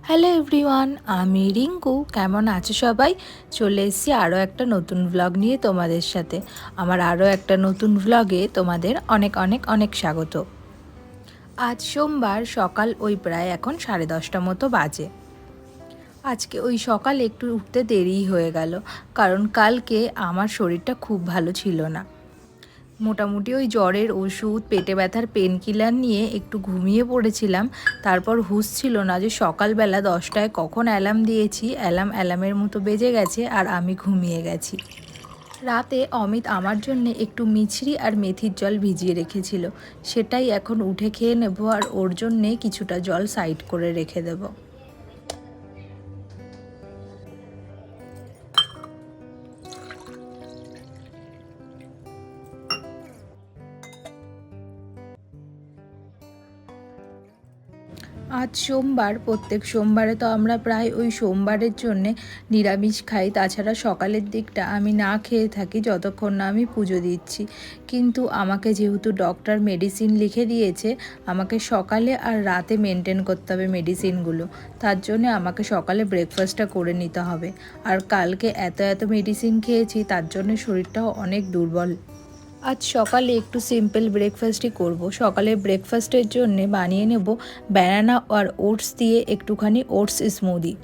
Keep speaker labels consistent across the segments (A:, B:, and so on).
A: Hello everyone, আমি রিঙ্কু। কেমন আছো সবাই? চলে এসেছি আরও একটা নতুন ভ্লগ নিয়ে তোমাদের সাথে। আমার আরও একটা নতুন ভ্লগে তোমাদের অনেক অনেক অনেক স্বাগত। আজ সোমবার সকাল প্রায় এখন 10:30 মতো বাজে। আজকে সকালে একটু উঠতে দেরিই হয়ে গেল, কারণ কালকে আমার শরীরটা খুব ভালো ছিল না। মোটামুটি জ্বরের ওষুধ, পেটে ব্যথার পেন কিলার নিয়ে একটু ঘুমিয়ে পড়েছিলাম। তারপর হুঁশ ছিল না যে সকালবেলা 10টায় কখন অ্যালার্ম দিয়েছি, অ্যালার্মের মতো বেজে গেছে আর আমি ঘুমিয়ে গেছি। রাতে অমিত আমার জন্য একটু মিছরি আর মেথির জল ভিজিয়ে রেখেছিল, সেটাই এখন উঠে খেয়ে নেব আর ওর জন্যে কিছুটা জল সাইড করে রেখে দেবো। আজ সোমবার, প্রত্যেক সোমবারে তো আমরা প্রায় সোমবারের জন্যে নিরামিষ খাই। তাছাড়া সকালের দিকটা আমি না খেয়ে থাকি যতক্ষণ না আমি পুজো দিচ্ছি। কিন্তু আমাকে যেহেতু ডক্টর মেডিসিন লিখে দিয়েছে, আমাকে সকালে আর রাতে মেনটেন করতে হবে মেডিসিনগুলো। তার জন্য আমাকে সকালে ব্রেকফাস্টটা করে নিতে হবে। আর কালকে এত মেডিসিন খেয়েছি, তার জন্য শরীরটাও অনেক দুর্বল। আজ সকালে একটু সিম্পল ব্রেকফাস্টই করব। সকালের ব্রেকফাস্টের জন্য বানিয়ে নেব ব্যানানা আর ওটস দিয়ে একটুখানি ওটস স্মুদি।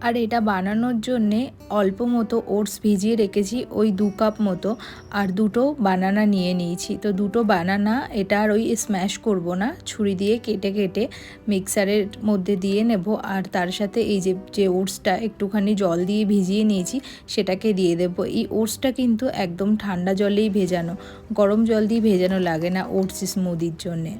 A: আর এটা বানানোর জন্যে অল্প মতো ওটস ভিজিয়ে রেখেছি, 2 কাপ মতো। আর দুটো বানানা নিয়ে নিয়েছি। তো দুটো বানানা এটা আর স্ম্যাশ করব না, ছুরি দিয়ে কেটে কেটে মিক্সারের মধ্যে দিয়ে নেব। আর তার সাথে এই যে ওটসটা একটুখানি জল দিয়ে ভিজিয়ে নিয়েছি, সেটাকে দিয়ে দেবো। এই ওটসটা কিন্তু একদম ঠান্ডা জলেই ভেজানো, গরম জল দিয়ে ভেজানো লাগে না ওটস স্মুদির জন্যে।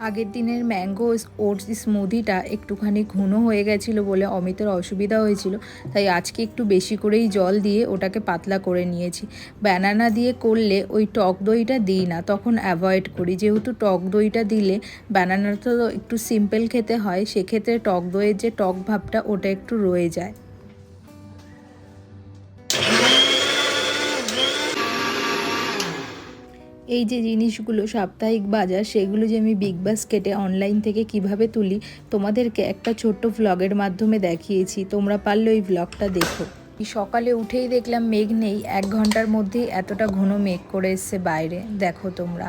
A: আগের দিনের ম্যাঙ্গো ওটস স্মুদিটা একটুখানি ঘন হয়ে গেছিলো বলে অমিতের অসুবিধা হয়েছিল, তাই আজকে একটু বেশি করেই জল দিয়ে ওটাকে পাতলা করে নিয়েছি। ব্যানানা দিয়ে করলে টক দইটা দিই না, তখন অ্যাভয়েড করি। যেহেতু টক দইটা দিলে ব্যানানাটা তো একটু সিম্পল খেতে হয়, সেক্ষেত্রে টক দইয়ের যে টক ভাবটা ওটা একটু রয়ে যায়। এই যে জিনিসগুলো সাপ্তাহিক বাজার, সেগুলো যে আমি বিগ বাস্কেটে অনলাইন থেকে কিভাবে তুলি তোমাদেরকে একটা ছোট্ট ভ্লগের মাধ্যমে দেখিয়েছি। তোমরা পারলে ওই ভ্লগটা দেখো। সকালে উঠেই দেখলাম মেঘ নেই, 1 ঘন্টার মধ্যেই এতটা ঘন মেঘ করে এসছে বাইরে। দেখো তোমরা,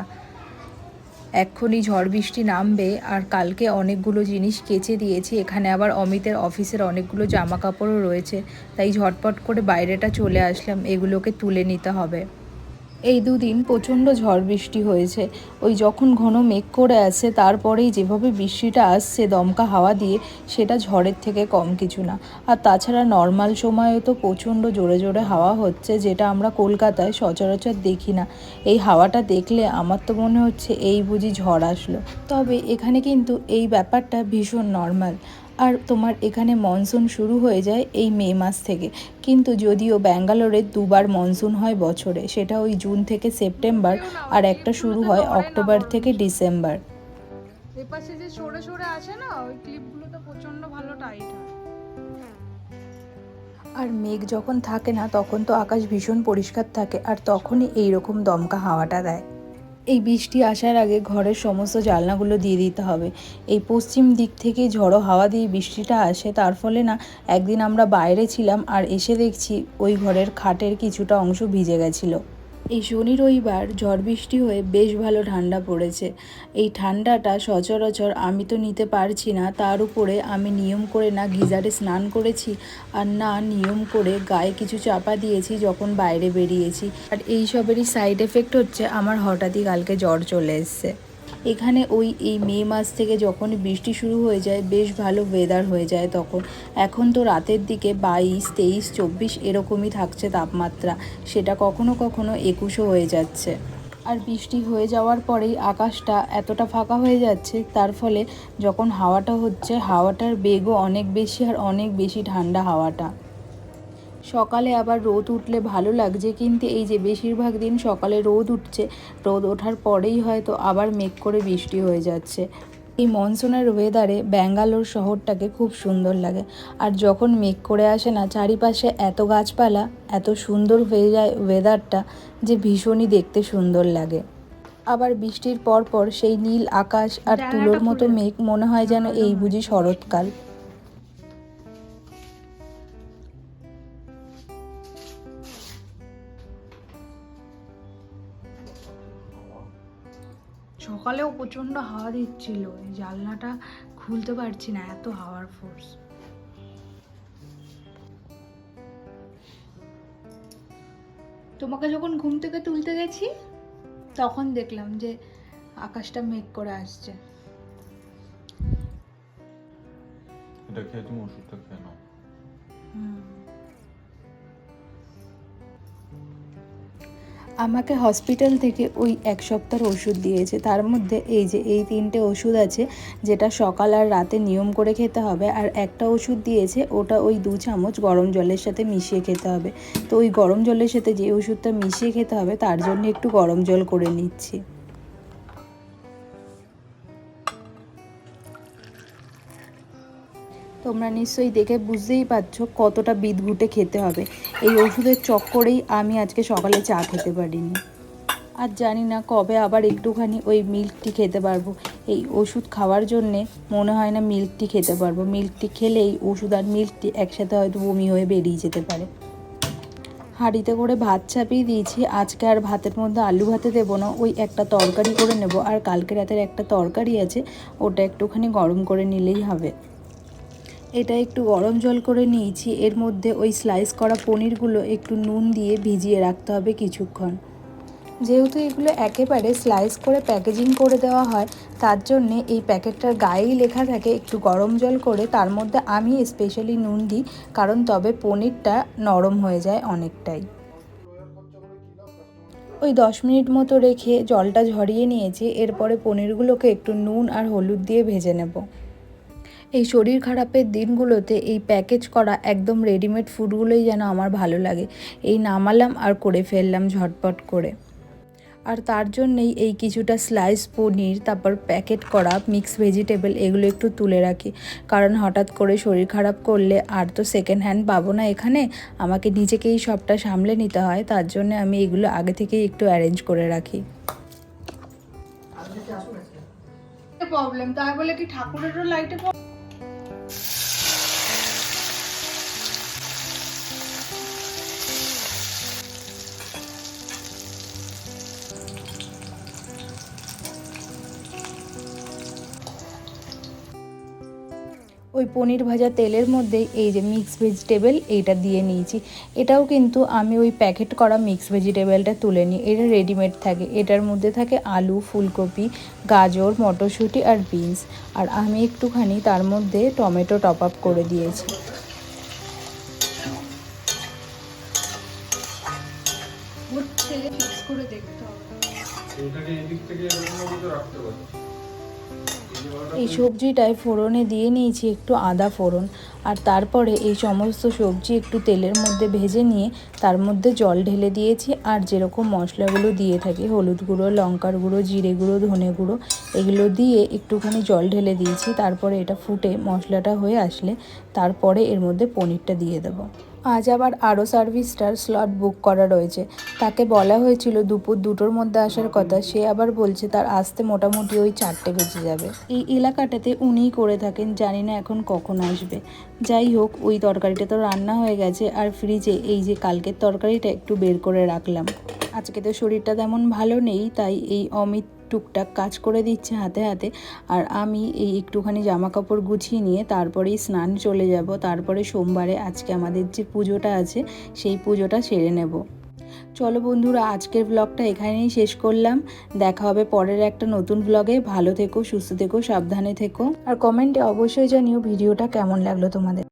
A: এক্ষুনি ঝড় বৃষ্টি নামবে। আর কালকে অনেকগুলো জিনিস কেচে দিয়েছি, এখানে আবার অমিতের অফিসের অনেকগুলো জামা কাপড়ও রয়েছে, তাই ঝটপট করে বাইরেটা চলে আসলাম, এগুলোকে তুলে নিতে হবে। এই দুদিন প্রচণ্ড ঝড় বৃষ্টি হয়েছে। যখন ঘন মেঘ করে আছে, তারপরেই যেভাবে বৃষ্টিটা আসছে দমকা হাওয়া দিয়ে, সেটা ঝড়ের থেকে কম কিছু না। আর তাছাড়া নর্মাল সময়েও তো প্রচণ্ড জোরে জোরে হাওয়া হচ্ছে, যেটা আমরা কলকাতায় সচরাচর দেখি না। এই হাওয়াটা দেখলে আমার তো মনে হচ্ছে এই বুঝি ঝড় আসলো। তবে এখানে কিন্তু এই ব্যাপারটা ভীষণ নর্মাল। আর তোমার এখানে মনসুন শুরু হয়ে যায় এই মে মাস থেকে। কিন্তু যদিও ব্যাঙ্গালোরে 2বার মনসুন হয় বছরে, সেটা জুন থেকে সেপ্টেম্বর, আর একটা শুরু হয় অক্টোবর থেকে ডিসেম্বর।
B: এপাশে যে সরে সরে আসে না, ওই ক্লিপগুলো তো প্রচন্ড ভালো টাইট হয়।
A: আর মেঘ যখন থাকে না, তখন তো আকাশ ভীষণ পরিষ্কার থাকে, আর তখনই এইরকম দমকা হাওয়াটা দেয়। এই বৃষ্টি আসার আগে ঘরের সমস্ত জানলাগুলো দিয়ে দিতে হবে। এই পশ্চিম দিক থেকে ঝড়ো হাওয়া দিয়ে বৃষ্টিটা আসে, তার ফলে না একদিন আমরা বাইরে ছিলাম আর এসে দেখছি ঘরের খাটের কিছুটা অংশ ভিজে গেছিলো। এই শনি রবিবার ঝড় বৃষ্টি হয়ে বেশ ভালো ঠান্ডা পড়েছে। এই ঠান্ডাটা সচরাচর আমি তো নিতে পারছি না। তার উপরে আমি নিয়ম করে না গিজারে স্নান করেছি, আর না নিয়ম করে গায়ে কিছু চাপা দিয়েছি যখন বাইরে বেরিয়েছি। আর এই সবেরই সাইড এফেক্ট হচ্ছে আমার হঠাৎই কালকে জ্বর চলে এসছে। এখানে এই মে মাস থেকে যখন বৃষ্টি শুরু হয়ে যায়, বেশ ভালো ওয়েদার হয়ে যায় তখন। এখন তো রাতের দিকে 22, 23, 24 এরকমই থাকছে তাপমাত্রা, সেটা কখনো কখনো 21ও হয়ে যাচ্ছে। আর বৃষ্টি হয়ে যাওয়ার পরেই আকাশটা এতটা ফাঁকা হয়ে যাচ্ছে, তার ফলে যখন হাওয়াটা হচ্ছে, হাওয়াটার বেগও অনেক বেশি, আর অনেক বেশি ঠান্ডা হাওয়াটা। সকালে আবার রোদ উঠলে ভালো লাগছে, কিন্তু এই যে বেশিরভাগ দিন সকালে রোদ উঠছে, রোদ ওঠার পরেই হয়তো আবার মেঘ করে বৃষ্টি হয়ে যাচ্ছে। এই মনসুনের ওয়েদারে ব্যাঙ্গালোর শহরটাকে খুব সুন্দর লাগে। আর যখন মেঘ করে আসে না, চারিপাশে এত গাছপালা, এত সুন্দর হয়ে যায় ওয়েদারটা, যে ভীষণই দেখতে সুন্দর লাগে। আবার বৃষ্টির পর পর সেই নীল আকাশ আর তুলোর মতো মেঘ, মনে হয় যেন এই বুঝি শরৎকাল।
B: সকালেও প্রচণ্ড হাওয়া দিচ্ছিল, এই জানলাটা খুলতে পারছি না, এত হাওয়ার ফোর্স। তোমাকে যখন ঘুম থেকে তুলতে গেছি তখন দেখলাম যে আকাশটা মেঘ করে আসছে।
C: এটা খেয়ে তুমি ওষুধটা খেয়ে নাও।
A: আমাকে হসপিটাল থেকে ওই 1 সপ্তাহের ওষুধ দিয়েছে। তার মধ্যে এই যে এই 3টে ওষুধ আছে, যেটা সকাল আর রাতে নিয়ম করে খেতে হবে। আর একটা ওষুধ দিয়েছে, ওটা ওই 2 চামচ গরম জলের সাথে মিশিয়ে খেতে হবে। তো ওই গরম জলের সাথে যে ওষুধটা মিশিয়ে খেতে হবে, তার জন্য একটু গরম জল করে নিচ্ছি। তোমরা নিশ্চয়ই দেখে বুঝতেই পারছো কতটা বিদঘুটে খেতে হবে। এই ওষুধের চক্করেই আমি আজকে সকালে চা খেতে পারিনি। আর জানি না কবে আবার একটুখানি ওই মিল্ক টি খেতে পারবো। এই ওষুধ খাওয়ার জন্যে মনে হয় না মিল্ক টি খেতে পারবো। মিল্ক টি খেলেই ওষুধ আর মিল্ক টি একসাথে হয়তো বমি হয়ে বেরিয়ে যেতে পারে। হাঁড়িতে করে ভাত চাপিয়ে দিয়েছি। আজকে আর ভাতের মধ্যে আলু ভাতে দেবো না, ওই একটা তরকারি করে নেব। আর কালকে রাতের একটা তরকারি আছে, ওটা একটুখানি গরম করে নিলেই হবে। এটা একটু গরম জল করে নিয়েছি। এর মধ্যে ওই স্লাইস করা পনিরগুলো একটু নুন দিয়ে ভিজিয়ে রাখতে হবে কিছুক্ষণ। যেহেতু এগুলো একেবারে স্লাইস করে প্যাকেজিং করে দেওয়া হয়, তার জন্যে এই প্যাকেটটার গায়েই লেখা থাকে একটু গরম জল করে। তার মধ্যে আমি স্পেশালি নুন দিই, কারণ তবে পনিরটা নরম হয়ে যায় অনেকটাই। ওই 10 মিনিট মতো রেখে জলটা ঝরিয়ে নিয়েছি। এরপরে পনিরগুলোকে একটু নুন আর হলুদ দিয়ে ভেজে নেব। এই শরীর খারাপের দিনগুলোতে এই প্যাকেজ করা একদম রেডিমেড ফুডগুলোই যেন আমার ভালো লাগে। এই নামালাম আর করে ফেললাম ঝটপট করে। আর তার জন্যেই এই কিছুটা স্লাইস পনির, তারপর প্যাকেট করা মিক্স ভেজিটেবল, এগুলো একটু তুলে রাখি। কারণ হঠাৎ করে শরীর খারাপ করলে আর তো সেকেন্ড হ্যান্ড পাবো না এখানে, আমাকে নিজেকেই সবটা সামলে নিতে হয়। তার জন্য আমি এগুলো আগে থেকেই একটু অ্যারেঞ্জ করে রাখি।
B: প্রবলেম তাই বলে কি ঠাকুরেরও লাইটে
A: ওই পনির ভাজা তেলের মধ্যে এই যে মিক্স ভেজিটেবল এইটা দিয়ে নিয়েছি। এটাও কিন্তু আমি ওই প্যাকেট করা মিক্স ভেজিটেবলটা তুলে নিই, এটা রেডিমেড থাকে। এটার মধ্যে থাকে আলু, ফুলকপি, গাজর, মটরশুঁটি আর বিনস। আর আমি একটুখানি তার মধ্যে টমেটো টপ আপ করে দিয়েছি।
B: হচ্ছে ফিক্স করে দেখতে হবে।
C: এটাকে এদিক থেকে এরকম ভাবে রাখতে পারি।
A: এই সবজিটায় ফোড়নে দিয়ে নিয়েছি একটু আদা ফোড়ন। আর তারপরে এই সমস্ত সবজি একটু তেলের মধ্যে ভেজে নিয়ে তার মধ্যে জল ঢেলে দিয়েছি। আর যেরকম মশলাগুলো দিয়ে থাকি, হলুদ গুঁড়ো, লঙ্কার গুঁড়ো, জিরে গুঁড়ো, ধনে গুঁড়ো, এগুলো দিয়ে একটুখানি জল ঢেলে দিয়েছি। তারপরে এটা ফুটে মশলাটা হয়ে আসলে তারপরে এর মধ্যে পনিরটা দিয়ে দেবো। আজ আবার আরও সার্ভিসটার স্লট বুক করা রয়েছে। তাকে বলা হয়েছিল দুপুর 2টোর মধ্যে আসার কথা, সে আবার বলছে তার আসতে মোটামুটি ওই 4টে বেজে যাবে। এই এলাকাটাতে উনিই করে থাকেন, জানি না এখন কখন আসবে। যাই হোক, ওই তরকারিটা তো রান্না হয়ে গেছে। আর ফ্রিজে এই যে কালকের তরকারিটা একটু বের করে রাখলাম। আজকে তো শরীরটা তেমন ভালো নেই, তাই এই অমিত টুকটাক কাজ করে দিচ্ছে হাতে হাতে। আর আমি এই একটুখানি জামা কাপড় গুছিয়ে নিয়ে তারপরেই স্নান চলে যাব। তারপরে সোমবারে আজকে আমাদের যে পুজোটা আছে, সেই পুজোটা সেরে নেব। চলো বন্ধুরা, আজকের ব্লগটা এখানেই শেষ করলাম। দেখা হবে পরের একটা নতুন ব্লগে। ভালো থেকো, সুস্থ থেকো, সাবধানে থেকো। আর কমেন্টে অবশ্যই জানিও ভিডিওটা কেমন লাগলো তোমাদের।